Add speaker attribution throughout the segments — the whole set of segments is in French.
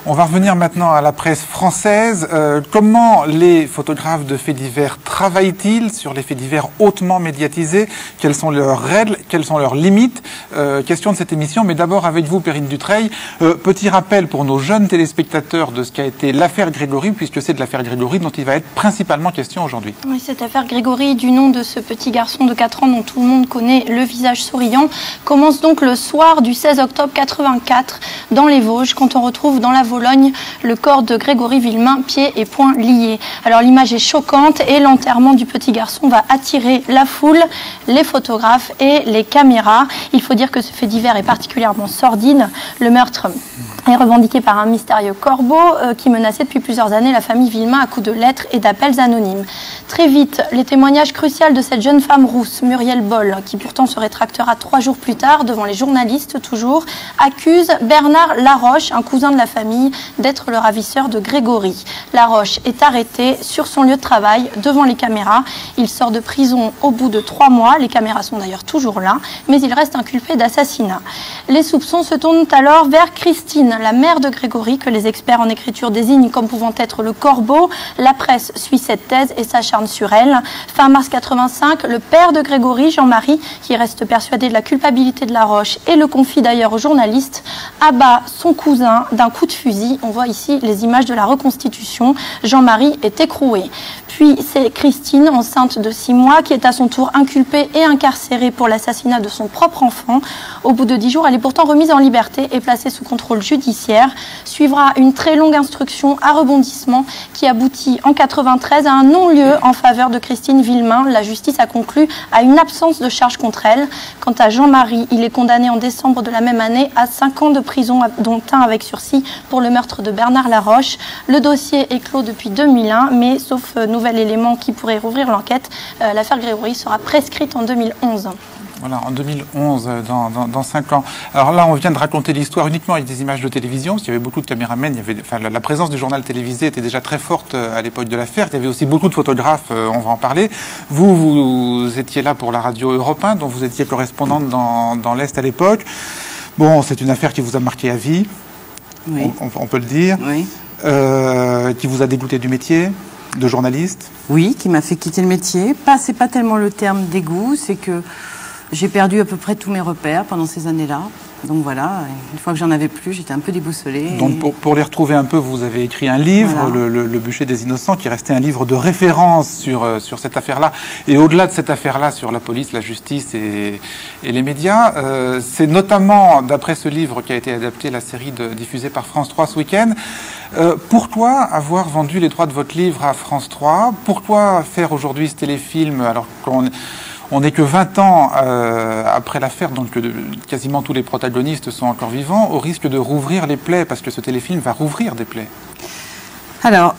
Speaker 1: On va revenir maintenant à la presse française. Comment les photographes de faits divers travaillent-ils sur les faits divers hautement médiatisés? Quelles sont leurs règles? Quelles sont leurs limites? Question de cette émission, mais d'abord avec vous, Perrine Dutreil. Petit rappel pour nos jeunes téléspectateurs de ce qu'a été l'affaire Grégory, puisque c'est de l'affaire Grégory dont il va être principalement question aujourd'hui.
Speaker 2: Oui, cette affaire Grégory, du nom de ce petit garçon de 4 ans dont tout le monde connaît le visage souriant, commence donc le soir du 16 octobre 84 dans les Vosges, quand on retrouve dans la Vologne le corps de Grégory Villemain, pieds et poings liés. Alors l'image est choquante et l'enterrement du petit garçon va attirer la foule, les photographes et les caméras. Il faut dire que ce fait divers est particulièrement sordide. Le meurtre est revendiqué par un mystérieux corbeau qui menaçait depuis plusieurs années la famille Villemain à coups de lettres et d'appels anonymes. Très vite, les témoignages cruciaux de cette jeune femme rousse, Muriel Boll, qui pourtant se rétractera 3 jours plus tard devant les journalistes toujours, accuse Bernard Laroche, un cousin de la famille, d'être le ravisseur de Grégory. Laroche est arrêté sur son lieu de travail devant les caméras. Il sort de prison au bout de 3 mois. Les caméras sont d'ailleurs toujours là, mais il reste inculpé d'assassinat. Les soupçons se tournent alors vers Christine, la mère de Grégory, que les experts en écriture désignent comme pouvant être le corbeau. La presse suit cette thèse et s'acharne sur elle. Fin mars 85, le père de Grégory, Jean-Marie, qui reste persuadé de la culpabilité de Laroche et le confie d'ailleurs aux journalistes, abat son cousin d'un coup de fusil. On voit ici les images de la reconstitution. Jean-Marie est écroué. Puis c'est Christine, enceinte de 6 mois, qui est à son tour inculpée et incarcérée pour l'assassinat de son propre enfant. Au bout de 10 jours, elle est pourtant remise en liberté et placée sous contrôle judiciaire. Suivra une très longue instruction à rebondissement qui aboutit en 93 à un non-lieu en faveur de Christine Villemain. La justice a conclu à une absence de charge contre elle. Quant à Jean-Marie, il est condamné en décembre de la même année à 5 ans de prison, dont 1 avec sursis pour le meurtre de Bernard Laroche. Le dossier est clos depuis 2001, mais sauf nouvel élément qui pourrait rouvrir l'enquête, l'affaire Grégory sera prescrite en 2011.
Speaker 1: Voilà, en 2011, dans 5 ans. Alors là, on vient de raconter l'histoire uniquement avec des images de télévision, parce qu'il y avait beaucoup de caméramens. La présence du journal télévisé était déjà très forte à l'époque de l'affaire. Il y avait aussi beaucoup de photographes, on va en parler. Vous étiez là pour la radio Europe 1, dont vous étiez correspondante dans l'Est à l'époque. Bon, c'est une affaire qui vous a marqué à vie, oui. On peut le dire, oui. Qui vous a dégoûté du métier de journaliste.
Speaker 3: Oui, qui m'a fait quitter le métier. C'est pas tellement le terme dégoût, c'est que j'ai perdu à peu près tous mes repères pendant ces années-là. Donc voilà, une fois que j'en avais plus, j'étais un peu déboussolée.
Speaker 1: Donc pour les retrouver un peu, vous avez écrit un livre, voilà. le Bûcher des Innocents, qui est resté un livre de référence sur cette affaire-là. Et au-delà de cette affaire-là, sur la police, la justice et les médias, c'est notamment, d'après ce livre, qui a été adapté la série diffusée par France 3 ce week-end. Pourquoi avoir vendu les droits de votre livre à France 3? Pourquoi faire aujourd'hui ce téléfilm alors qu'on n'est que 20 ans après l'affaire, donc quasiment tous les protagonistes sont encore vivants, au risque de rouvrir les plaies, parce que ce téléfilm va rouvrir des plaies?
Speaker 3: Alors,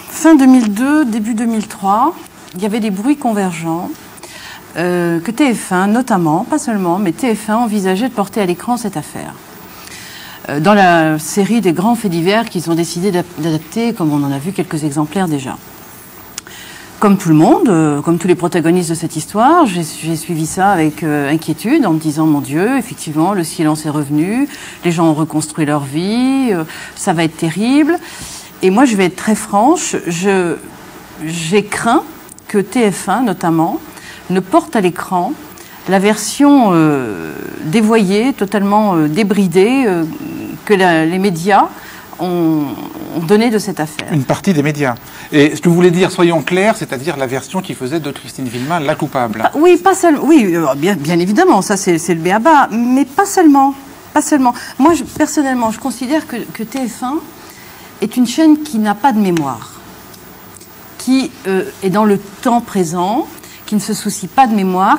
Speaker 3: fin 2002, début 2003, il y avait des bruits convergents que TF1, notamment, pas seulement, mais TF1 envisageait de porter à l'écran cette affaire. Dans la série des grands faits divers qu'ils ont décidé d'adapter, comme on en a vu quelques exemplaires déjà. Comme tout le monde, comme tous les protagonistes de cette histoire, j'ai suivi ça avec inquiétude, en me disant, mon Dieu, effectivement, le silence est revenu, les gens ont reconstruit leur vie, ça va être terrible. Et moi, je vais être très franche, j'ai craint que TF1, notamment, ne porte à l'écran la version dévoyée, totalement débridée, que les médias ont donné de cette affaire.
Speaker 1: Une partie des médias. Et ce que vous voulez dire, soyons clairs, c'est-à-dire la version qui faisait de Christine Villemain la coupable.
Speaker 3: Oui, pas seulement. Oui, bien évidemment, ça c'est le b.a.-ba, mais pas seulement. Pas seulement. Moi, personnellement, je considère que TF1 est une chaîne qui n'a pas de mémoire, qui est dans le temps présent, qui ne se soucie pas de mémoire,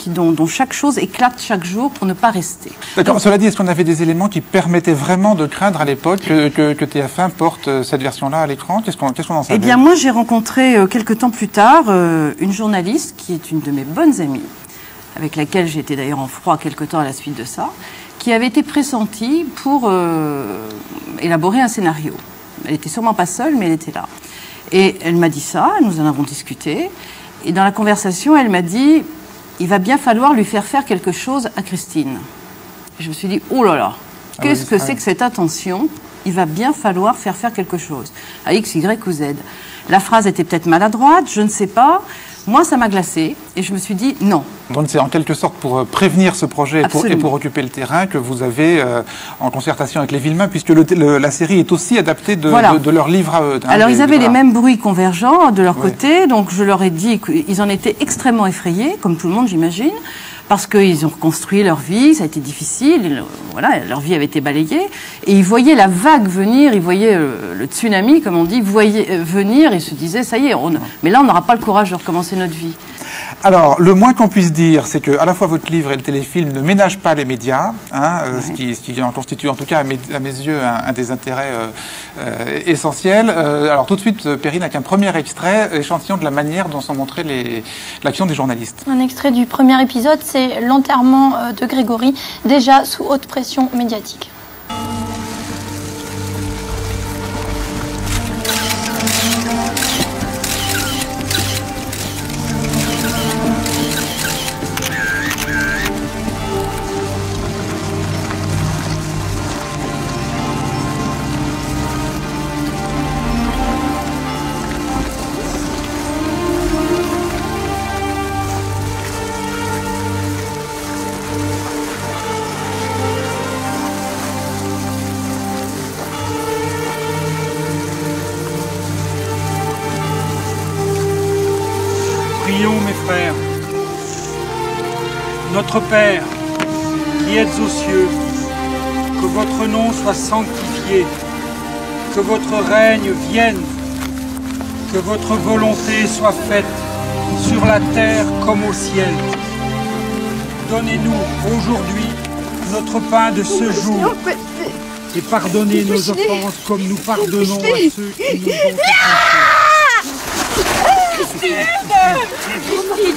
Speaker 3: dont chaque chose éclate chaque jour pour ne pas rester.
Speaker 1: D'accord. Cela dit, est-ce qu'on avait des éléments qui permettaient vraiment de craindre à l'époque que TF1 porte cette version-là à l'écran? Qu'est-ce qu'on en savait?
Speaker 3: Eh bien, moi, j'ai rencontré quelques temps plus tard une journaliste qui est une de mes bonnes amies, avec laquelle j'ai été d'ailleurs en froid quelque temps à la suite de ça, qui avait été pressentie pour élaborer un scénario. Elle était sûrement pas seule, mais elle était là. Et elle m'a dit ça, nous en avons discuté. Et dans la conversation, elle m'a dit, il va bien falloir lui faire quelque chose à Christine. Et je me suis dit, oh là là, qu'est-ce que c'est que cette attention il va bien falloir faire quelque chose, à X, Y ou Z. La phrase était peut-être maladroite, je ne sais pas. Moi, ça m'a glacée et je me suis dit non.
Speaker 1: Donc c'est en quelque sorte pour prévenir ce projet et pour occuper le terrain que vous avez, en concertation avec les Villemains, puisque la série est aussi adaptée de leur livre à eux.
Speaker 3: Alors ils avaient les mêmes bruits convergents de leur côté, donc je leur ai dit qu'ils en étaient extrêmement effrayés, comme tout le monde j'imagine, parce qu'ils ont reconstruit leur vie, ça a été difficile, voilà, leur vie avait été balayée, et ils voyaient la vague venir, ils voyaient le tsunami, comme on dit, venir, et ils se disaient, ça y est, mais là on n'aura pas le courage de recommencer notre vie.
Speaker 1: Alors, le moins qu'on puisse dire, c'est que à la fois votre livre et le téléfilm ne ménagent pas les médias, ce qui en constitue en tout cas à mes yeux un des intérêts essentiels. Alors tout de suite, Perrine, avec un premier extrait, échantillon de la manière dont sont montrées l'action des journalistes.
Speaker 2: Un extrait du premier épisode, c'est l'enterrement de Grégory, déjà sous haute pression médiatique.
Speaker 4: Prions, mes frères. Notre Père, qui êtes aux cieux, que votre nom soit sanctifié, que votre règne vienne, que votre volonté soit faite sur la terre comme au ciel. Donnez-nous aujourd'hui notre pain de ce jour et pardonnez nos offenses comme nous pardonnons à ceux qui nous ont offensés.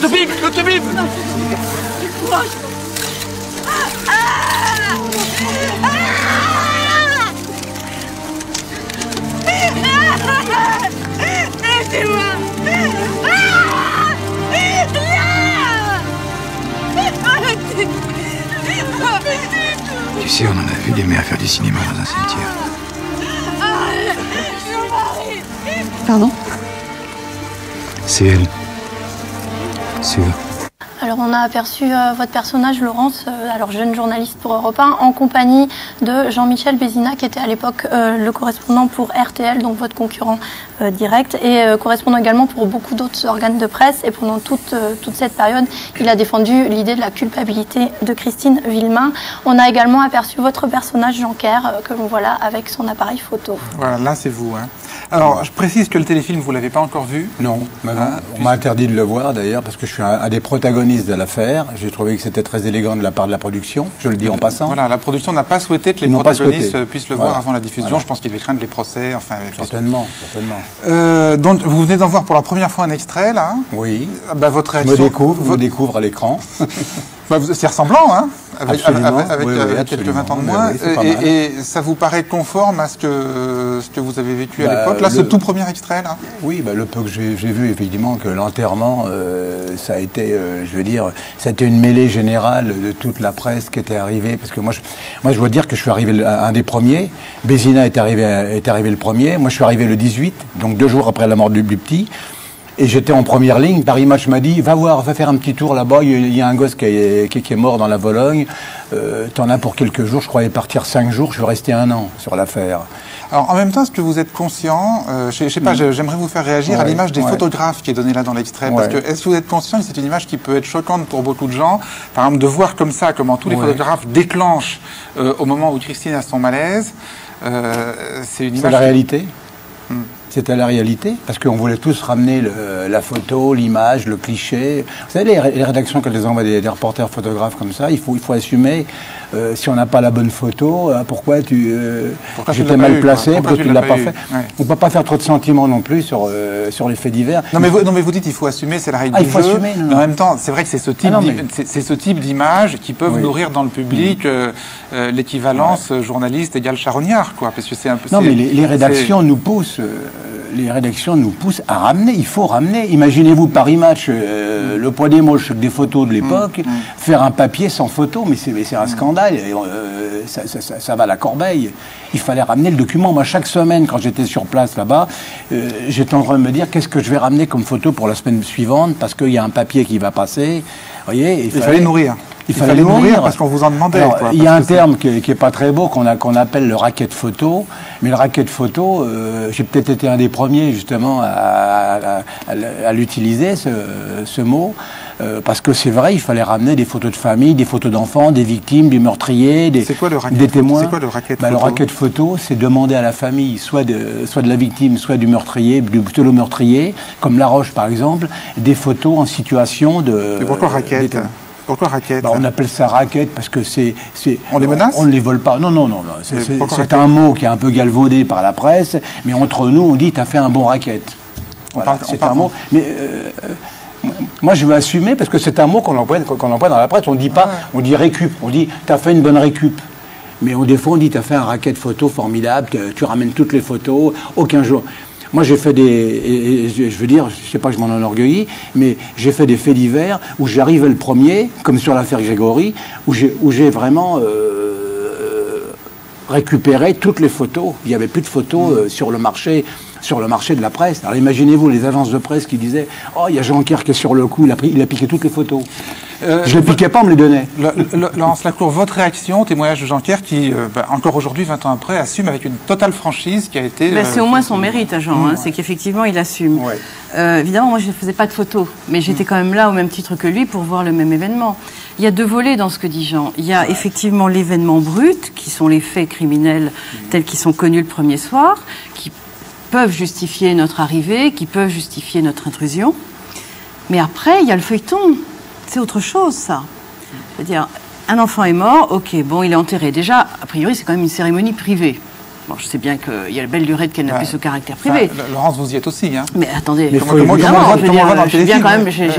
Speaker 1: Le Tubib
Speaker 5: Aidez-moi.
Speaker 6: Tu sais, on en a vu des mères faire du cinéma dans un cimetière.
Speaker 5: Pardon?
Speaker 6: C'est elle. C'est eux.
Speaker 2: Alors on a aperçu votre personnage, Laurence, alors jeune journaliste pour Europe 1, en compagnie de Jean-Michel Bézina, qui était à l'époque le correspondant pour RTL, donc votre concurrent direct, et correspondant également pour beaucoup d'autres organes de presse. Et pendant toute cette période, il a défendu l'idée de la culpabilité de Christine Villemain. On a également aperçu votre personnage, Jean Kerr, que l'on voit là avec son appareil photo.
Speaker 1: Voilà, là c'est vous. Hein. Alors, je précise que le téléfilm, vous ne l'avez pas encore vu?
Speaker 7: Non, on m'a interdit de le voir d'ailleurs, parce que je suis un des protagonistes de l'affaire. J'ai trouvé que c'était très élégant de la part de la production, je le dis en passant.
Speaker 1: Voilà, la production n'a pas souhaité que les protagonistes puissent le voir avant la diffusion. Voilà. Je pense qu'ils devaient craindre les procès. Enfin,
Speaker 7: certainement, certainement.
Speaker 1: Donc, vous venez d'en voir pour la première fois un extrait, là?
Speaker 7: Oui.
Speaker 1: Bah, votre réaction...
Speaker 7: Je me découvre à l'écran.
Speaker 1: C'est ressemblant, hein, avec
Speaker 7: oui,
Speaker 1: quelques 20 ans de moins. Et ça vous paraît conforme à ce que vous avez vécu à l'époque? Là, ce tout premier extrait, là?
Speaker 7: Oui, le peu que j'ai vu, effectivement, que l'enterrement, ça a été, je veux dire, ça a été une mêlée générale de toute la presse qui était arrivée. Parce que moi, je dois dire que je suis arrivé un des premiers. Bézina est arrivé le premier. Moi, je suis arrivé le 18, donc 2 jours après la mort du petit. Et j'étais en première ligne. Paris Match m'a dit, va faire un petit tour là-bas. Il y a un gosse qui est mort dans la Vologne. T'en as pour quelques jours. Je croyais partir 5 jours. Je suis resté 1 an sur l'affaire.
Speaker 1: Alors, en même temps, est-ce que vous êtes conscient, je sais pas, j'aimerais vous faire réagir à l'image des photographes qui est donnée là dans l'extrait. Parce que, est-ce que vous êtes conscient que c'est une image qui peut être choquante pour beaucoup de gens? Par exemple, de voir comme ça, comment tous les photographes déclenchent au moment où Christine a son malaise. C'est une image...
Speaker 7: C'est la réalité. C'était la réalité, parce qu'on voulait tous ramener la photo, l'image, le cliché. Vous savez, les rédactions, quand elles envoient des reporters photographes comme ça, il faut assumer, si on n'a pas la bonne photo, pourquoi j'étais mal placé, pourquoi tu ne l'as pas fait. Ouais. On ne peut pas faire trop de sentiments non plus sur les faits divers.
Speaker 1: Non mais vous dites il faut assumer, c'est la règle du jeu. Assumer, mais en même temps, c'est vrai que c'est ce type d'images qui peuvent nourrir dans le public l'équivalence journaliste égale charognard, quoi. Parce que c'est un peu...
Speaker 7: Non mais les rédactions nous poussent... les rédactions nous poussent à ramener. Il faut ramener. Imaginez-vous Paris Match, le poids des mots, des photos de l'époque, faire un papier sans photo, mais c'est un scandale. Et, ça va à la corbeille. Il fallait ramener le document. Moi, chaque semaine, quand j'étais sur place là-bas, j'étais en train de me dire qu'est-ce que je vais ramener comme photo pour la semaine suivante, parce qu'il y a un papier qui va passer. Vous voyez,
Speaker 1: il fallait nourrir.
Speaker 7: Il fallait nourrir
Speaker 1: parce qu'on vous en demandait.
Speaker 7: Alors, il y a un terme qui est pas très beau qu'on appelle le racket photo. Mais le racket photo, j'ai peut-être été un des premiers justement à l'utiliser, ce mot. Parce que c'est vrai, il fallait ramener des photos de famille, des photos d'enfants, des victimes, du meurtrier, des témoins.
Speaker 1: C'est quoi le racket photo?
Speaker 7: Le racket photo, c'est demander à la famille, soit de la victime, soit du meurtrier, du pseudo-meurtrier, comme Laroche par exemple, des photos en situation de...
Speaker 1: Et pourquoi racket? Pourquoi racket?
Speaker 7: On appelle ça racket parce que c'est...
Speaker 1: On les menace?
Speaker 7: On ne les vole pas. Non. C'est un mot qui est un peu galvaudé par la presse, mais entre nous, on dit « t'as fait un bon racket ». Voilà, c'est un mot... Mais moi, je veux assumer parce que c'est un mot qu'on emploie dans la presse. On ne dit pas, on dit récup. On dit « t'as fait une bonne récup ». Mais des fois, on dit « t'as fait un racket photo formidable, tu ramènes toutes les photos, aucun jour ». Moi, j'ai fait je veux dire, je sais pas que je m'en enorgueillis, mais j'ai fait des faits divers où j'arrivais le premier, comme sur l'affaire Grégory, où j'ai vraiment récupéré toutes les photos. Il n'y avait plus de photos sur le marché de la presse. Alors imaginez-vous les agences de presse qui disaient « Oh, il y a Jean-Pierre qui est sur le coup, il a piqué toutes les photos ». Je ne les piquais pas, on me les donnait.
Speaker 1: Laurence Lacour, votre réaction, témoignage de Jean-Pierre qui, encore aujourd'hui, 20 ans après, assume avec une totale franchise qui a été...
Speaker 3: c'est au moins son mérite à Jean, c'est qu'effectivement il assume. Ouais. Évidemment, moi je ne faisais pas de photos, mais j'étais quand même là au même titre que lui pour voir le même événement. Il y a deux volets dans ce que dit Jean. Il y a effectivement l'événement brut, qui sont les faits criminels tels qu'ils sont connus le premier soir, qui peuvent justifier notre arrivée, qui peuvent justifier notre intrusion. Mais après, il y a le feuilleton. C'est autre chose, ça. C'est-à-dire, un enfant est mort, ok, bon, il est enterré. Déjà, a priori, c'est quand même une cérémonie privée. Bon, je sais bien qu'il y a le belle lurette qu'elle n'a plus ce caractère privé.
Speaker 1: Laurence, vous y êtes aussi, hein.
Speaker 3: Mais attendez,
Speaker 1: j'ai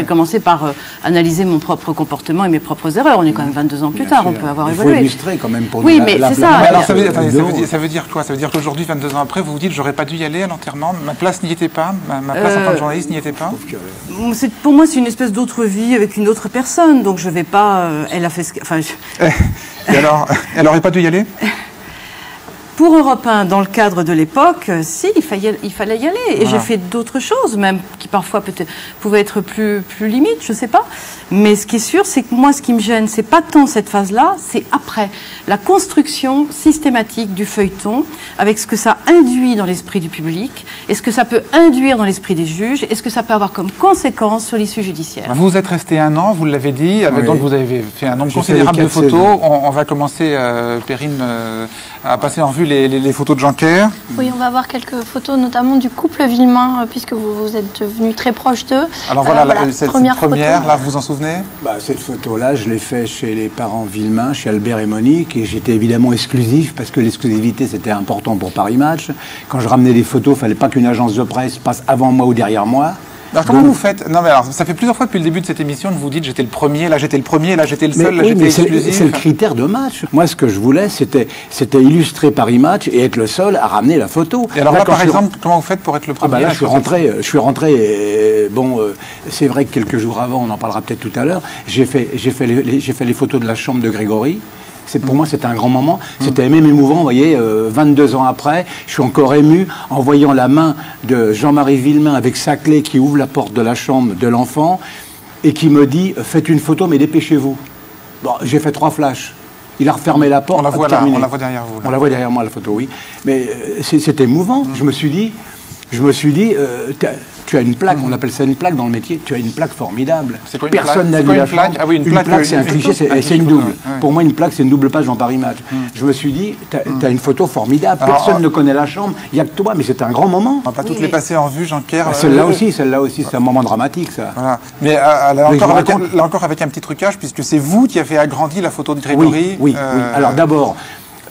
Speaker 3: commencé par analyser mon propre comportement et mes propres erreurs. On est quand même 22 ans plus tard, on peut avoir évolué.
Speaker 7: Il faut illustrer quand même pour
Speaker 3: oui, mais c'est ça.
Speaker 1: Alors, ça veut dire quoi? Ça veut dire qu'aujourd'hui, 22 ans après, vous vous dites, j'aurais pas dû y aller à l'enterrement, ma place n'y était pas, ma place en tant que journaliste n'y était pas?
Speaker 3: Pour moi, c'est une espèce d'autre vie avec une autre personne, donc je vais pas... elle a fait ce que... Enfin,
Speaker 1: Et alors, elle aurait pas dû y aller?
Speaker 3: Pour Europe 1, dans le cadre de l'époque, si, il fallait y aller. Et j'ai fait d'autres choses, même qui parfois peut-être pouvaient être plus limites, je ne sais pas. Mais ce qui est sûr, c'est que moi, ce qui me gêne, c'est pas tant cette phase-là, c'est après. La construction systématique du feuilleton, avec ce que ça induit dans l'esprit du public, et ce que ça peut induire dans l'esprit des juges, et ce que ça peut avoir comme conséquence sur l'issue judiciaire.
Speaker 1: Vous êtes resté 1 an, vous l'avez dit, donc vous avez fait un nombre considérable de photos. On va commencer, Perrine, à passer en vue les photos de Jean-Pierre.
Speaker 2: Oui, on va voir quelques photos, notamment du couple Villemain, puisque vous êtes devenus très proches d'eux.
Speaker 1: Alors cette première, là, vous vous en souvenez?
Speaker 7: Cette photo-là, je l'ai faite chez les parents Villemain, chez Albert et Monique, et j'étais évidemment exclusif, parce que l'exclusivité, c'était important pour Paris Match. Quand je ramenais des photos, il ne fallait pas qu'une agence de presse passe avant moi ou derrière moi.
Speaker 1: Alors comment vous faites? Non mais alors, ça fait plusieurs fois depuis le début de cette émission que vous dites j'étais le premier, là j'étais le premier, là j'étais le seul, là j'étais exclusif.
Speaker 7: C'est le critère de match. Moi ce que je voulais c'était illustrer Paris Match et être le seul à ramener la photo.
Speaker 1: Et alors là par exemple, comment vous faites pour être le premier?
Speaker 7: Là je suis rentré et, c'est vrai que quelques jours avant, on en parlera peut-être tout à l'heure, j'ai fait les photos de la chambre de Grégory. Pour moi, c'était un grand moment. C'était même émouvant, vous voyez, 22 ans après, je suis encore ému en voyant la main de Jean-Marie Villemain avec sa clé qui ouvre la porte de la chambre de l'enfant et qui me dit « Faites une photo, mais dépêchez-vous ». Bon, j'ai fait 3 flashs. Il a refermé la porte.
Speaker 1: On la voit là, on la voit derrière vous. Là.
Speaker 7: On la voit derrière moi, la photo, oui. Mais c'était émouvant. Je me suis dit, tu as une plaque, on appelle ça une plaque dans le métier, tu as une plaque formidable.
Speaker 1: C'est quoi une
Speaker 7: Personne n'a vu la plaque.
Speaker 1: Ah oui,
Speaker 7: une plaque, c'est un cliché, c'est une double. Ouais. Pour moi, une plaque, c'est une double page dans Paris Match. Je me suis dit, tu as une photo formidable, personne ne connaît la chambre, il n'y a que toi, mais c'était un grand moment.
Speaker 1: On va pas toutes les passer en vue, Jean-Pierre.
Speaker 7: Celle-là aussi, c'est un moment dramatique, ça.
Speaker 1: Voilà. Mais là encore avec un petit trucage, puisque c'est vous qui avez agrandi la photo de Grégory.
Speaker 7: Oui. Alors d'abord,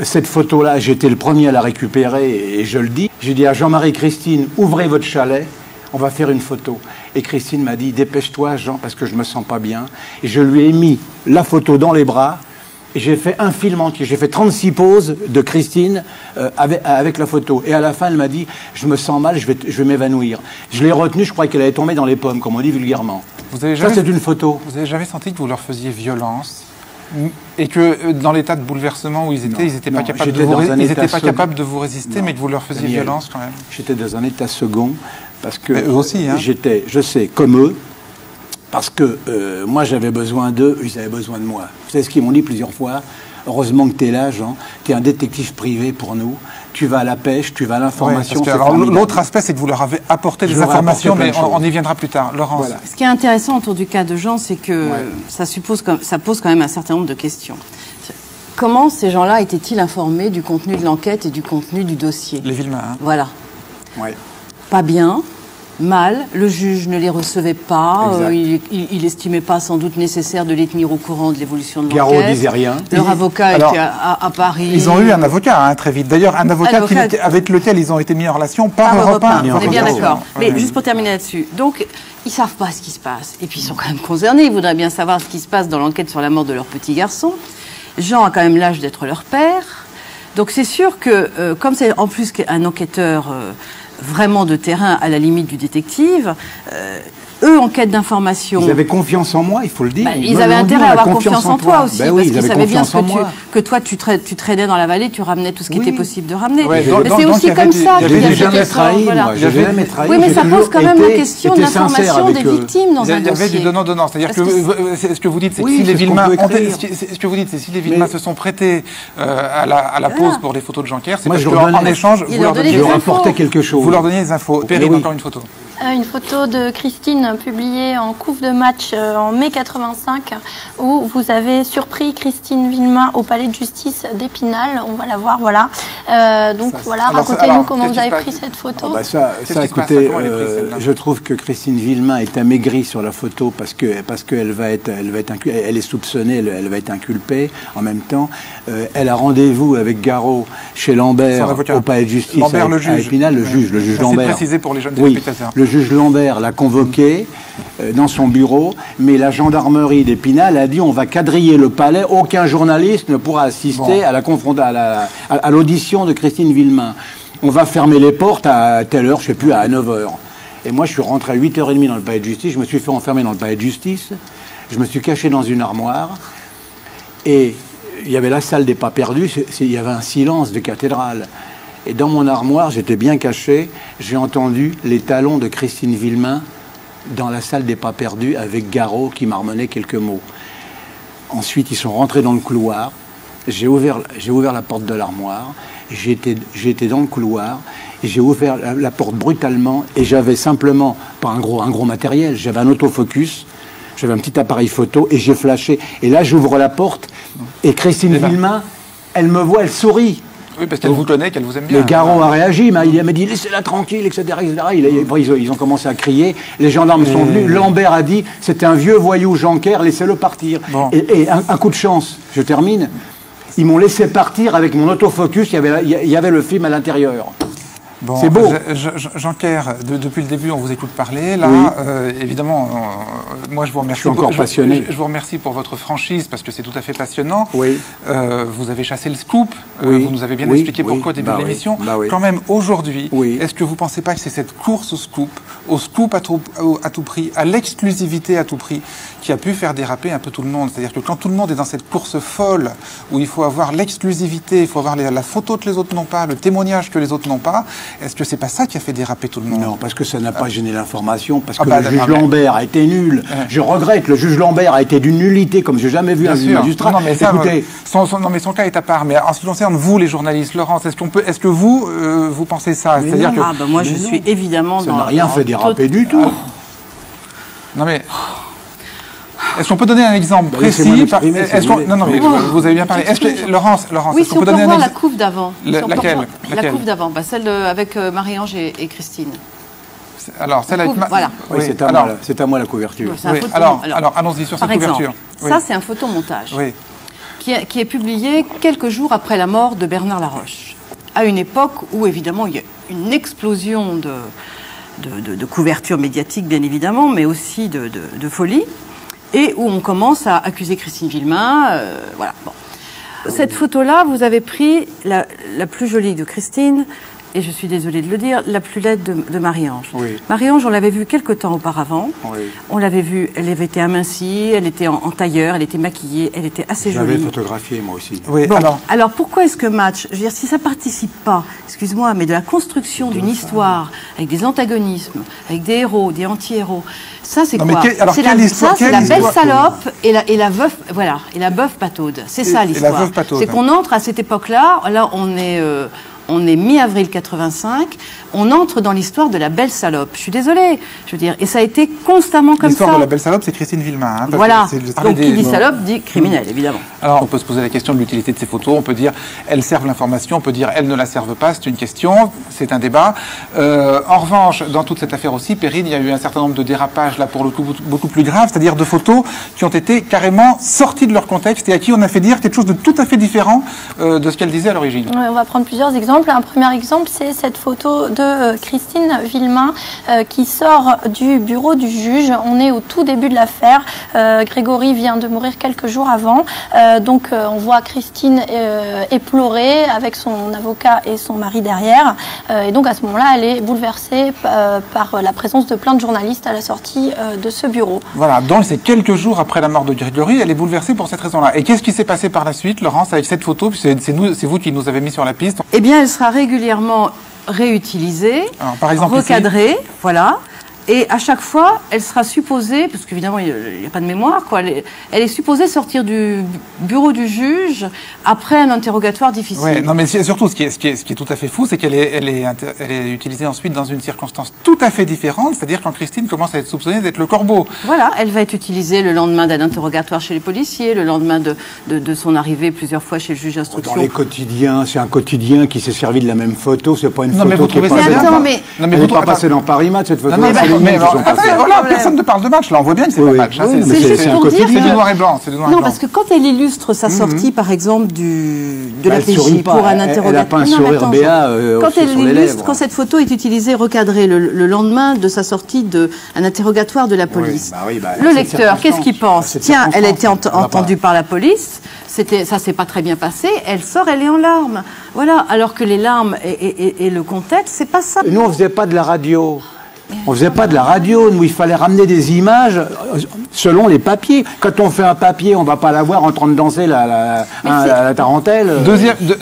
Speaker 7: cette photo-là, j'étais le premier à la récupérer, et je le dis. J'ai dit à Jean-Marie Christine, ouvrez votre chalet. On va faire une photo. Et Christine m'a dit, dépêche-toi, Jean, parce que je me sens pas bien. Et je lui ai mis la photo dans les bras. Et j'ai fait un film entier. J'ai fait 36 poses de Christine avec la photo. Et à la fin, elle m'a dit, je me sens mal, je vais m'évanouir. Je l'ai retenue, je croyais qu'elle allait tomber dans les pommes, comme on dit vulgairement. Ça, c'est une photo.
Speaker 1: Vous n'avez jamais senti que vous leur faisiez violence et que dans l'état de bouleversement où ils étaient, ils n'étaient pas capables de vous résister, mais que vous leur faisiez violence quand même?
Speaker 7: J'étais dans un état second, parce que
Speaker 1: eux aussi, hein.
Speaker 7: J'étais, je sais, comme eux, parce que moi j'avais besoin d'eux, ils avaient besoin de moi. Vous savez ce qu'ils m'ont dit plusieurs fois? Heureusement que tu es là, Jean, tu es un détective privé pour nous, tu vas à la pêche, tu vas à l'information.
Speaker 1: L'autre aspect, c'est que vous leur avez apporté des informations, mais on y viendra plus tard. Laurence.
Speaker 3: Voilà. Ce qui est intéressant autour du cas de Jean, c'est que ça pose quand même un certain nombre de questions. Comment ces gens-là étaient-ils informés du contenu de l'enquête et du contenu du dossier?
Speaker 1: Les Villemain. Hein.
Speaker 3: Voilà.
Speaker 7: Ouais.
Speaker 3: Pas bien, mal, le juge ne les recevait pas, il estimait pas sans doute nécessaire de les tenir au courant de l'évolution de l'enquête.
Speaker 7: Garot disait rien.
Speaker 3: Leur avocat était à Paris.
Speaker 1: Ils ont eu un avocat, hein, très vite. D'ailleurs, un avocat avec lequel ils ont été mis en relation par Europe 1.
Speaker 3: On est bien d'accord. Mais juste pour terminer là-dessus, donc ils savent pas ce qui se passe. Et puis ils sont quand même concernés, ils voudraient bien savoir ce qui se passe dans l'enquête sur la mort de leur petit garçon. Jean a quand même l'âge d'être leur père. Donc c'est sûr que, comme c'est en plus un enquêteur vraiment de terrain, à la limite du détective, eux, en quête d'information...
Speaker 7: Ils avaient confiance en moi, il faut le dire.
Speaker 3: Ils avaient intérêt à avoir confiance en toi aussi,
Speaker 7: parce
Speaker 3: qu'ils savaient bien que toi, tu traînais dans la vallée, tu ramenais tout ce qui était possible de ramener.
Speaker 1: Ouais,
Speaker 3: mais c'est aussi comme ça qu'il y a
Speaker 7: jamais trahi, moi. Jamais trahi.
Speaker 3: Oui, mais ça pose quand même la question de l'information des victimes dans un dossier.
Speaker 1: Il y avait du donnant-donnant. C'est-à-dire que ce que vous dites, c'est que si les Villemain se sont prêtés à la pause pour les photos de Jean-Pierre, c'est parce qu'en échange, vous leur
Speaker 7: rapportez quelque chose.
Speaker 1: Vous leur donniez des infos. Perrine, encore une photo.
Speaker 2: Une photo de Christine publiée en couve de match en mai 85 où vous avez surpris Christine Villemain au palais de justice d'Épinal. On va la voir, voilà. Racontez-nous comment vous avez pris cette photo.
Speaker 7: Écoutez, je trouve que Christine Villemain est amaigrie sur la photo parce qu'elle elle est soupçonnée, elle va être inculpée en même temps. Elle a rendez-vous avec Garot chez Lambert au palais de justice à Épinal, le juge Lambert.
Speaker 1: C'est précisé pour les jeunes téléspectateurs.
Speaker 7: Le juge Lambert l'a convoqué dans son bureau, mais la gendarmerie d'Épinal a dit on va quadriller le palais, aucun journaliste ne pourra assister à l'audition de Christine Villemain. On va fermer les portes à telle heure, je ne sais plus, à 9h. Et moi je suis rentré à 8h30 dans le palais de justice, je me suis fait enfermer dans le palais de justice, je me suis caché dans une armoire, et il y avait la salle des pas perdus, il y avait un silence de cathédrale. Et dans mon armoire, j'étais bien caché, j'ai entendu les talons de Christine Villemain dans la salle des pas perdus avec Garot qui marmonnait quelques mots. Ensuite, ils sont rentrés dans le couloir, j'ai ouvert la porte de l'armoire, j'étais dans le couloir, et j'ai ouvert la porte brutalement, et j'avais simplement, pas un gros matériel, j'avais un autofocus, j'avais un petit appareil photo, et j'ai flashé. Et là, j'ouvre la porte, et Christine Villemain, elle me voit, elle sourit.
Speaker 1: Oui, parce qu'elle vous connaît, qu'elle vous aime bien.
Speaker 7: Le Garot a réagi, mais il m'a dit laissez-la tranquille, etc. Ils ont commencé à crier. Les gendarmes sont venus. Lambert a dit c'était un vieux voyou Jean-Pierre, laissez-le partir. Bon. Et un coup de chance, je termine. Ils m'ont laissé partir avec mon autofocus. Il y avait le film à l'intérieur.
Speaker 1: Bon,
Speaker 7: c'est beau.
Speaker 1: Jean-Pierre, depuis le début, on vous écoute parler. Là, évidemment, moi, je vous remercie.
Speaker 7: Je suis encore passionné.
Speaker 1: Je vous remercie pour votre franchise, parce que c'est tout à fait passionnant.
Speaker 7: Oui.
Speaker 1: Vous avez chassé le scoop. Vous nous avez bien expliqué pourquoi au début de l'émission. Quand même, aujourd'hui, est-ce que vous ne pensez pas que c'est cette course au scoop à tout prix, à l'exclusivité à tout prix, qui a pu faire déraper un peu tout le monde? C'est-à-dire que quand tout le monde est dans cette course folle, où il faut avoir l'exclusivité, il faut avoir la photo que les autres n'ont pas, le témoignage que les autres n'ont pas, est-ce que c'est pas ça qui a fait déraper tout le monde?
Speaker 7: Non, parce que ça n'a pas gêné l'information, parce que le juge Lambert a été nul. Je regrette, le juge Lambert a été d'une nullité comme j'ai jamais vu un magistrat.
Speaker 1: Non, mais écoutez, son cas est à part. Mais en ce qui concerne vous, les journalistes, Laurence, est-ce que vous pensez ça?
Speaker 3: C'est-à-dire que moi, je suis évidemment
Speaker 7: ça n'a rien fait déraper du tout.
Speaker 1: Non mais. Est-ce qu'on peut donner un exemple précis? Non, mais vous avez bien parlé. Est-ce que Laurence, est-ce qu'on peut donner un exemple?
Speaker 3: La couve d'avant.
Speaker 1: Laquelle?
Speaker 3: La couve d'avant, celle avec Marie-Ange et Christine.
Speaker 1: Alors, celle avec
Speaker 3: voilà.
Speaker 7: Oui, c'est à moi la couverture.
Speaker 1: Alors, allons-y sur cette couverture.
Speaker 3: Ça, c'est un photomontage qui est publié quelques jours après la mort de Bernard Laroche, à une époque où, évidemment, il y a une explosion de couverture médiatique, bien évidemment, mais aussi de folie, et où on commence à accuser Christine Villemain. Voilà. Bon. Cette photo-là, vous avez pris la plus jolie de Christine, et je suis désolée de le dire, la plus laide de Marie-Ange.
Speaker 7: Oui.
Speaker 3: Marie-Ange, on l'avait vue quelque temps auparavant.
Speaker 7: Oui.
Speaker 3: On l'avait vue, elle avait été amincie, elle était en tailleur, elle était maquillée, elle était assez
Speaker 7: J'avais
Speaker 3: jolie.
Speaker 7: photographié, moi aussi.
Speaker 1: Oui,
Speaker 3: Bon, alors pourquoi est-ce que Match, je veux dire, si ça participe pas, excuse-moi, mais de la construction d'une histoire, avec des antagonismes, avec des héros, des anti-héros, ça c'est
Speaker 1: Non, mais
Speaker 3: quoi?
Speaker 1: alors,
Speaker 3: C'est
Speaker 1: quelle histoire-
Speaker 3: c'est la
Speaker 1: quelle
Speaker 3: belle
Speaker 1: histoire-
Speaker 3: salope et la veuve, voilà, et la veuve pataude. C'est ça
Speaker 1: Et la
Speaker 3: l'histoire.
Speaker 1: veuve pataude.
Speaker 3: C'est qu'on entre à cette époque-là, là on est mi-avril 85, on entre dans l'histoire de la belle salope. Je suis désolée, je veux dire, et ça a été constamment comme ça.
Speaker 1: L'histoire de la belle salope, c'est Christine Villemain. Hein, parce
Speaker 3: Voilà,
Speaker 1: que c'est-
Speaker 3: donc qui dit salope dit criminel, évidemment.
Speaker 1: Alors, on peut se poser la question de l'utilité de ces photos. On peut dire, elles servent l'information. On peut dire, elles ne la servent pas. C'est une question. C'est un débat. En revanche, dans toute cette affaire aussi, Perrine, il y a eu un certain nombre de dérapages, là, pour le coup, beaucoup plus graves, c'est-à-dire de photos qui ont été carrément sorties de leur contexte et à qui on a fait dire quelque chose de tout à fait différent de ce qu'elle disait à l'origine.
Speaker 2: On va prendre plusieurs exemples. Un premier exemple, c'est cette photo de Christine Villemain qui sort du bureau du juge. On est au tout début de l'affaire. Grégory vient de mourir quelques jours avant. Donc on voit Christine éplorée avec son avocat et son mari derrière. Et donc à ce moment-là, elle est bouleversée par la présence de plein de journalistes à la sortie de ce bureau.
Speaker 1: Voilà, donc c'est quelques jours après la mort de Grégory, elle est bouleversée pour cette raison-là. Et qu'est-ce qui s'est passé par la suite, Laurence, avec cette photo? C'est vous qui nous avez mis sur la piste.
Speaker 3: Eh bien, elle sera régulièrement réutilisée,
Speaker 1: Alors, par exemple,
Speaker 3: recadrée, voilà. Et à chaque fois, elle sera supposée, parce qu'évidemment, il n'y a pas de mémoire, quoi, elle est supposée sortir du bureau du juge après un interrogatoire difficile.
Speaker 1: Ouais, non, mais surtout, ce qui est tout à fait fou, c'est qu'elle est utilisée ensuite dans une circonstance tout à fait différente, c'est-à-dire quand Christine commence à être soupçonnée d'être le corbeau.
Speaker 3: Voilà, elle va être utilisée le lendemain d'un interrogatoire chez les policiers, le lendemain de son arrivée plusieurs fois chez le juge d'instruction.
Speaker 7: Dans les quotidiens, c'est un quotidien qui s'est servi de la même photo, c'est pas une
Speaker 1: Non, mais
Speaker 7: photo
Speaker 1: vous
Speaker 7: qui est
Speaker 1: trouvez ça
Speaker 7: passée
Speaker 3: attends,
Speaker 7: dans-
Speaker 3: mais-
Speaker 1: Non, mais
Speaker 7: elle
Speaker 1: vous
Speaker 7: n'est pas
Speaker 1: trouvez-
Speaker 7: passée dans Paris Match, cette photo.
Speaker 1: Non, non,
Speaker 7: c'est les
Speaker 1: mais
Speaker 7: nuls qui sont passés.
Speaker 1: voilà, personne ne parle de match, là, on voit bien que c'est
Speaker 7: Oui,
Speaker 1: pas
Speaker 7: oui.
Speaker 1: match. Hein,
Speaker 7: Oui, mais c'est un
Speaker 3: pour dire
Speaker 7: quotidien.
Speaker 1: c'est du
Speaker 3: que-
Speaker 1: noir et blanc. C'est du noir et
Speaker 3: Non,
Speaker 1: blanc.
Speaker 3: parce que quand elle illustre sa sortie, par exemple, de la
Speaker 7: Elle
Speaker 3: PJ
Speaker 7: sourit pas,
Speaker 3: pour un
Speaker 7: elle a
Speaker 3: interrogatoire...
Speaker 7: pas un
Speaker 3: Non, mais
Speaker 7: sourire
Speaker 3: attends,
Speaker 7: béat,
Speaker 3: quand
Speaker 7: sur
Speaker 3: elle
Speaker 7: les
Speaker 3: illustre,
Speaker 7: lèvres.
Speaker 3: quand cette photo est utilisée, recadrée, le lendemain de sa sortie d'un interrogatoire de la police,
Speaker 7: bah oui, bah,
Speaker 3: le
Speaker 7: cette
Speaker 3: lecteur, qu'est-ce qu'il pense?
Speaker 7: cette
Speaker 3: Tiens, elle a été
Speaker 7: circonstance, ça va
Speaker 3: entendue par la police, ça s'est pas très bien passé, elle sort, elle est en larmes. Voilà, alors que les larmes et le contexte, c'est pas ça.
Speaker 7: Et nous, on faisait pas de la radio. On faisait pas de la radio, nous, il fallait ramener des images selon les papiers. Quand on fait un papier, on va pas la voir en train de danser la tarentelle.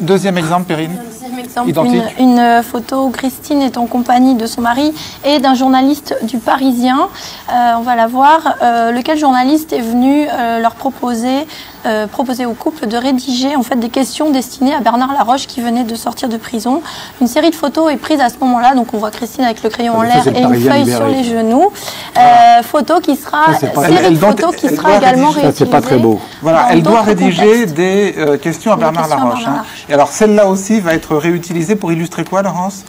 Speaker 1: Deuxième exemple, Perrine.
Speaker 2: Deuxième exemple,
Speaker 1: Identique.
Speaker 2: une photo où Christine est en compagnie de son mari et d'un journaliste du Parisien. On va la voir. Lequel journaliste est venu leur proposer au couple de rédiger en fait des questions destinées à Bernard Laroche qui venait de sortir de prison. Une série de photos est prise à ce moment-là, donc on voit Christine avec le crayon en
Speaker 7: Ça,
Speaker 2: l'air
Speaker 7: c'est le
Speaker 2: et une
Speaker 7: Parisien
Speaker 2: feuille
Speaker 7: libéré.
Speaker 2: sur les genoux. Photo qui sera
Speaker 7: Ça, c'est pas-
Speaker 2: série de
Speaker 1: Elle doit-
Speaker 2: photos qui
Speaker 1: elle
Speaker 2: sera
Speaker 1: doit
Speaker 2: également
Speaker 1: rédiger-
Speaker 7: Ça, c'est pas très beau.
Speaker 1: Voilà,
Speaker 2: dans
Speaker 1: elle doit
Speaker 2: d'autres
Speaker 1: rédiger
Speaker 2: contextes.
Speaker 1: des questions à
Speaker 2: Des
Speaker 1: Bernard
Speaker 2: questions à
Speaker 1: Laroche.
Speaker 2: Bernard
Speaker 1: Hein. Et alors, celle-là aussi va être réutilisée pour illustrer quoi, Laurence?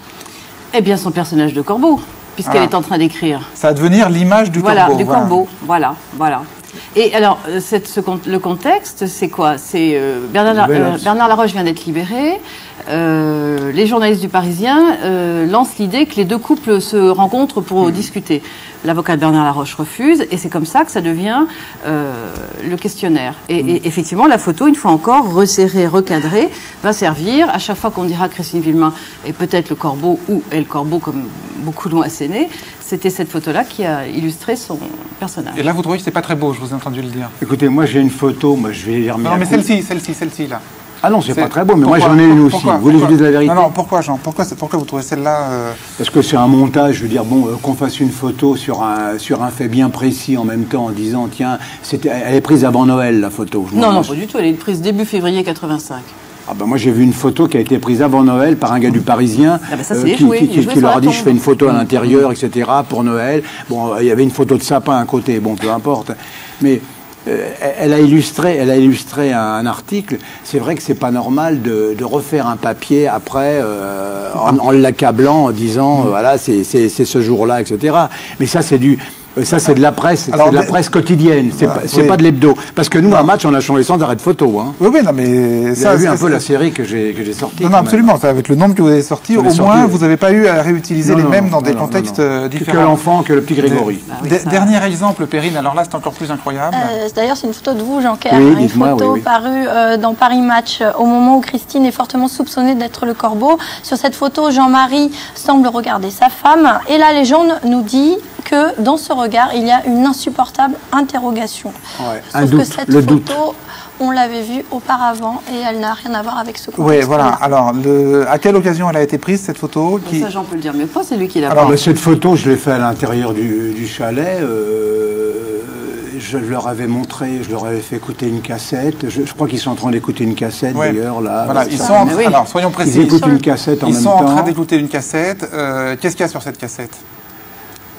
Speaker 3: Eh bien, son personnage de Corbeau, puisqu'elle
Speaker 1: Ah.
Speaker 3: est en train d'écrire.
Speaker 1: Ça va devenir l'image du
Speaker 3: Voilà,
Speaker 1: corbeau.
Speaker 3: du corbeau. Voilà. Et alors, le contexte, c'est quoi? C'est Bernard Laroche vient d'être libéré. Les journalistes du Parisien lancent l'idée que les deux couples se rencontrent pour discuter. L'avocat de Bernard Laroche refuse, et c'est comme ça que ça devient le questionnaire. Et effectivement, la photo, une fois encore, resserrée, recadrée, va servir, à chaque fois qu'on dira Christine Villemain est peut-être le corbeau, ou est le corbeau, comme beaucoup l'ont asséné, c'était cette photo-là qui a illustré son personnage.
Speaker 1: Et là, vous trouvez que c'est pas très beau, je vous ai entendu le dire.
Speaker 7: Écoutez, moi j'ai une photo, moi je vais les remettre.
Speaker 1: Non, mais celle-ci, là.
Speaker 7: Ah non, c'est pas très beau, mais
Speaker 1: Pourquoi
Speaker 7: moi j'en ai une aussi.
Speaker 1: Pourquoi
Speaker 7: Vous voulez que je vous dise la vérité?
Speaker 1: Non, pourquoi, Jean? Pourquoi vous trouvez celle-là
Speaker 7: Parce que c'est un montage, je veux dire, bon, qu'on fasse une photo sur un fait bien précis en même temps, en disant, tiens, elle est prise avant Noël, la photo.
Speaker 3: Non, pas du tout, elle est prise début février 85.
Speaker 7: Ah ben moi j'ai vu une photo qui a été prise avant Noël par un gars du Parisien
Speaker 3: Ah ben ça, c'est
Speaker 7: qui
Speaker 3: joué
Speaker 7: leur a
Speaker 3: sur
Speaker 7: dit
Speaker 3: la
Speaker 7: je
Speaker 3: tombe.
Speaker 7: fais une photo à l'intérieur, etc. pour Noël. Bon, il y avait une photo de sapin à côté, bon peu importe. Mais elle a illustré un article. C'est vrai que c'est pas normal de refaire un papier après en l'accablant en disant voilà c'est ce jour-là, etc. Mais ça c'est du Ça, c'est de la presse,
Speaker 1: Alors,
Speaker 7: c'est de la presse quotidienne, c'est pas de l'hebdo. Parce que nous, un match, on a changé sans arrêt de photo. Hein.
Speaker 1: Oui, non, mais
Speaker 7: Vous avez vu un peu la série que j'ai sortie.
Speaker 1: Non, absolument. Avec le nombre que vous avez sorti, au moins, vous n'avez pas eu à réutiliser les mêmes dans des contextes différents.
Speaker 7: Que l'enfant, que le petit Grégory.
Speaker 1: Dernier exemple, Perrine, alors là, c'est encore plus incroyable.
Speaker 2: D'ailleurs, c'est une photo de vous, Jean-Claire,
Speaker 7: une
Speaker 2: photo parue dans Paris Match au moment où Christine est fortement soupçonnée d'être le corbeau. Sur cette photo, Jean-Marie semble regarder sa femme et la légende nous dit que dans ce regard, il y a une insupportable interrogation. Sauf que cette photo, on l'avait vue auparavant et elle n'a rien à voir avec ce contexte.
Speaker 1: Oui, voilà. Alors, à quelle occasion elle a été prise, cette photo
Speaker 3: Ça, Jean peut le dire mieux pas, c'est lui qui l'a
Speaker 7: prise. Alors, cette photo, je l'ai faite à l'intérieur du chalet. Je leur avais montré, je leur avais fait écouter une cassette. Je crois qu'ils sont en train d'écouter une cassette, d'ailleurs. Là,
Speaker 1: voilà, ils sont alors, soyons précis.
Speaker 7: Ils écoutent une cassette en même temps.
Speaker 1: Ils sont en train d'écouter une cassette. Qu'est-ce qu'il y a sur cette cassette?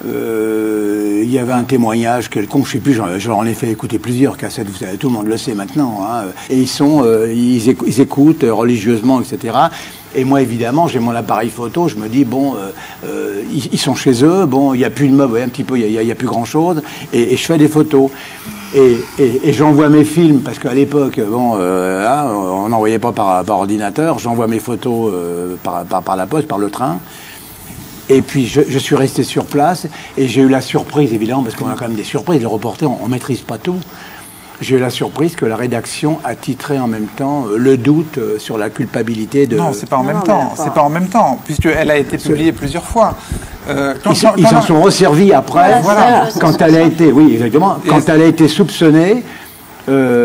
Speaker 7: Il y avait un témoignage quelconque, je ne sais plus, j'en ai fait écouter plusieurs cassettes, vous savez, tout le monde le sait maintenant. Hein, et ils écoutent religieusement, etc. Et moi, évidemment, j'ai mon appareil photo, je me dis, bon, ils sont chez eux, bon, il n'y a plus de meubles, un petit peu, il n'y a plus grand-chose, et je fais des photos. Et j'envoie mes films, parce qu'à l'époque, bon, on n'envoyait pas par ordinateur, j'envoie mes photos par la poste, par le train. Et puis je suis resté sur place et j'ai eu la surprise, évidemment, parce qu'on a quand même des surprises, les reporters, on ne maîtrise pas tout. J'ai eu la surprise que la rédaction a titré en même temps le doute sur la culpabilité de...
Speaker 1: Non, c'est pas en même temps, c'est pas en même temps, puisqu'elle a été publiée plusieurs fois.
Speaker 7: Ils s'en sont resservis après, quand elle a été, oui, exactement, quand elle a été soupçonnée.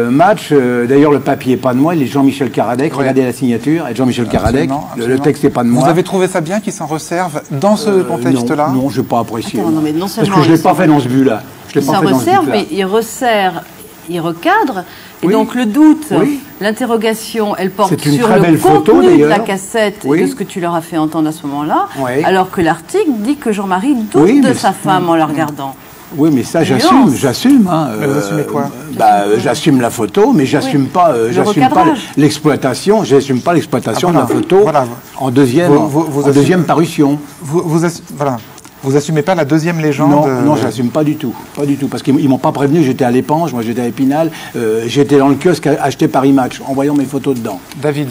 Speaker 7: Match, d'ailleurs le papier n'est pas de moi, il est Jean-Michel Caradec, regardez la signature, et Jean-Michel Caradec, le texte n'est pas de moi.
Speaker 1: Vous avez trouvé ça bien qu'ils s'en resservent dans ce contexte-là?
Speaker 7: Non, je n'ai pas apprécié.
Speaker 3: Attends, non, mais non
Speaker 7: parce que je ne l'ai pas fait dans ce but-là.
Speaker 3: Il s'en resserve, mais il resserre, il recadre, et donc le doute, l'interrogation, elle porte sur le contenu de la cassette et de ce que tu leur as fait entendre à ce moment-là, alors que l'article dit que Jean-Marie doute de sa femme en la regardant.
Speaker 7: Oui, mais ça, j'assume. Hein,
Speaker 1: vous assumez quoi?
Speaker 7: J'assume la photo, mais j'assume pas l'exploitation. J'assume pas l'exploitation de la photo en deuxième parution.
Speaker 1: Vous assumez pas la deuxième légende?
Speaker 7: Non, je l'assume pas du tout. Pas du tout. Parce qu'ils m'ont pas prévenu, j'étais à l'Épange, moi j'étais à Épinal, j'étais dans le kiosque à acheter Paris Match, en voyant mes photos dedans.
Speaker 1: David,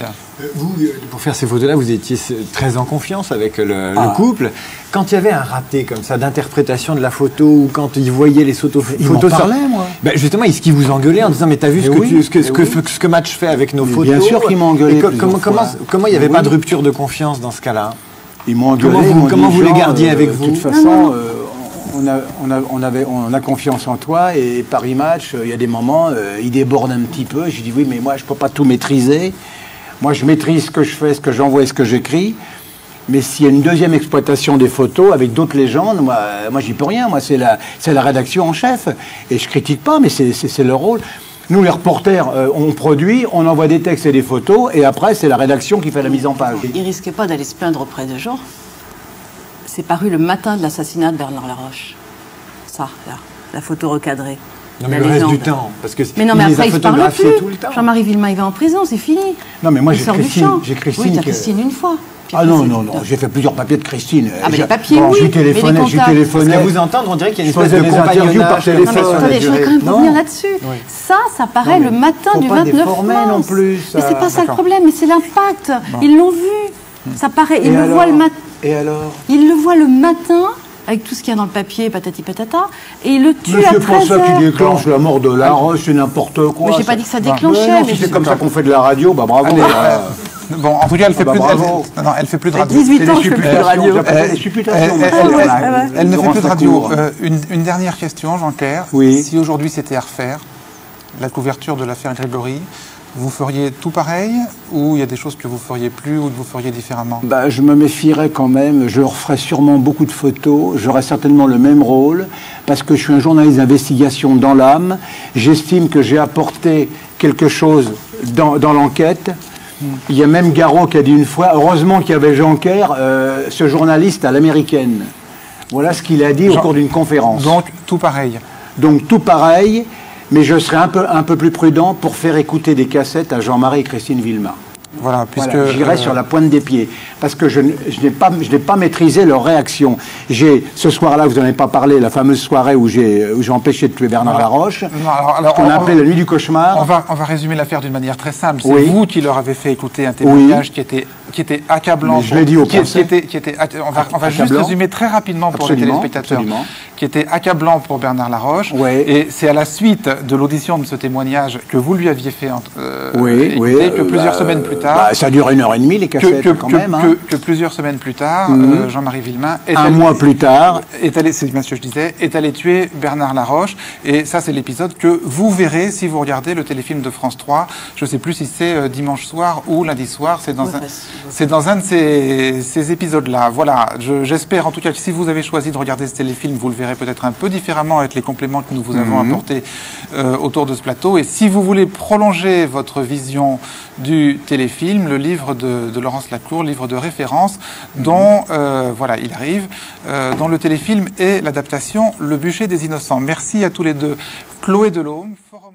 Speaker 6: vous, pour faire ces photos-là, vous étiez très en confiance avec le couple. Quand il y avait un raté comme ça d'interprétation de la photo, ou quand ils voyaient les photos...
Speaker 7: Ils m'en parlaient, moi.
Speaker 6: Ben justement, est-ce qu'ils vous engueulaient en disant « Mais t'as vu ce que Match fait avec nos photos ?»
Speaker 7: Bien sûr qu'ils m'ont engueulé.
Speaker 6: Comment il n'y avait pas de rupture de confiance dans ce cas-là?
Speaker 7: Ils m'ont engueulé.
Speaker 6: Comment vous les gardiez avec vous?
Speaker 7: De toute façon, on a confiance en toi, et Paris Match, il y a des moments, il déborde un petit peu. J'ai dit oui, mais moi je ne peux pas tout maîtriser. Moi je maîtrise ce que je fais, ce que j'envoie et ce que j'écris. Mais s'il y a une deuxième exploitation des photos avec d'autres légendes, moi j'y peux rien. Moi c'est la rédaction en chef. Et je critique pas, mais c'est leur rôle. Nous, les reporters, on produit, on envoie des textes et des photos, et après, c'est la rédaction qui fait la mise en page.
Speaker 3: Il ne risquait pas d'aller se plaindre auprès de Jean. C'est paru le matin de l'assassinat de Bernard Laroche. Ça, là, la photo recadrée.
Speaker 6: Non, mais le reste du temps, parce que
Speaker 3: mais non, mais après, il ne se parle plus. Jean-Marie Villemain, il va en prison, c'est fini.
Speaker 7: Non, mais moi, j'ai Christine. Oui,
Speaker 3: tu as Christine une fois.
Speaker 7: Ah non, j'ai fait plusieurs papiers de Christine.
Speaker 3: Ah, mais les papiers,
Speaker 7: j'ai téléphoné.
Speaker 6: Parce qu'à vous entendre, on dirait qu'il y a une espèce de
Speaker 7: compagnonnage par téléphone.
Speaker 3: Non, mais attendez, je voudrais quand même revenir là-dessus. Ça paraît le matin du 29 mars.
Speaker 7: non plus.
Speaker 3: Mais c'est pas ça le problème, mais c'est l'impact. Ils l'ont vu. Ça paraît, ils le voient le matin.
Speaker 7: Et alors?
Speaker 3: Ils le voient le matin, avec tout ce qu'il y a dans le papier, patati patata, et il le tue à 13h.
Speaker 7: Monsieur François qui déclenche la mort de Laroche, c'est n'importe quoi.
Speaker 3: Mais j'ai pas dit que ça déclenchait.
Speaker 7: Si c'est comme ça qu'on fait de la radio, bah bravo.
Speaker 1: Bon, en tout cas, elle fait plus de radio. Non, elle fait plus de radio.
Speaker 3: 18 ans, je fais plus de radio.
Speaker 1: Elle ne fait plus de radio. Une dernière question, Jean-Claire.
Speaker 7: Oui.
Speaker 1: Si aujourd'hui c'était à refaire, la couverture de l'affaire Grégory, vous feriez tout pareil, ou il y a des choses que vous feriez plus ou que vous feriez différemment?
Speaker 7: Je me méfierais quand même. Je referais sûrement beaucoup de photos. J'aurais certainement le même rôle, parce que je suis un journaliste d'investigation dans l'âme. J'estime que j'ai apporté quelque chose dans l'enquête. Il y a même Garot qui a dit une fois, heureusement qu'il y avait Jonker, ce journaliste à l'américaine. Voilà ce qu'il a dit au cours d'une conférence.
Speaker 1: Donc, tout pareil.
Speaker 7: Donc, tout pareil, mais je serai un peu plus prudent pour faire écouter des cassettes à Jean-Marie et Christine Villemain.
Speaker 1: Voilà, puisque
Speaker 7: voilà, j'irai sur la pointe des pieds, parce que je n'ai pas maîtrisé leur réaction. Ce soir-là, vous n'en avez pas parlé, la fameuse soirée où j'ai empêché de tuer Bernard Laroche, qu'on a appelé la nuit du cauchemar.
Speaker 1: On va résumer l'affaire d'une manière très simple. C'est
Speaker 7: Oui.
Speaker 1: vous qui leur avez fait écouter un témoignage qui était accablant.
Speaker 7: Mais je l'ai dit au procès.
Speaker 1: On va juste résumer très rapidement pour les téléspectateurs.
Speaker 7: Absolument.
Speaker 1: Qui était accablant pour Bernard Laroche.
Speaker 7: Oui.
Speaker 1: Et c'est à la suite de l'audition de ce témoignage que vous lui aviez fait
Speaker 7: écouter,
Speaker 1: que plusieurs semaines plus tard...
Speaker 7: ça dure 1h30 les cassettes quand même.
Speaker 1: Que plusieurs semaines plus tard, Jean-Marie Villemain
Speaker 7: mois plus tard,
Speaker 1: c'est bien ce que je disais, est allé tuer Bernard Laroche. Et ça, c'est l'épisode que vous verrez si vous regardez le téléfilm de France 3. Je ne sais plus si c'est dimanche soir ou lundi soir. C'est dans un de ces épisodes-là. Voilà. J'espère en tout cas que si vous avez choisi de regarder ce téléfilm, vous le verrez peut-être un peu différemment avec les compléments que nous vous avons apportés autour de ce plateau. Et si vous voulez prolonger votre vision du téléfilm, le livre de Laurence Lacour, livre de référence, dont il arrive, dont le téléfilm est l'adaptation Le bûcher des innocents. Merci à tous les deux. Chloé Delhomme, forum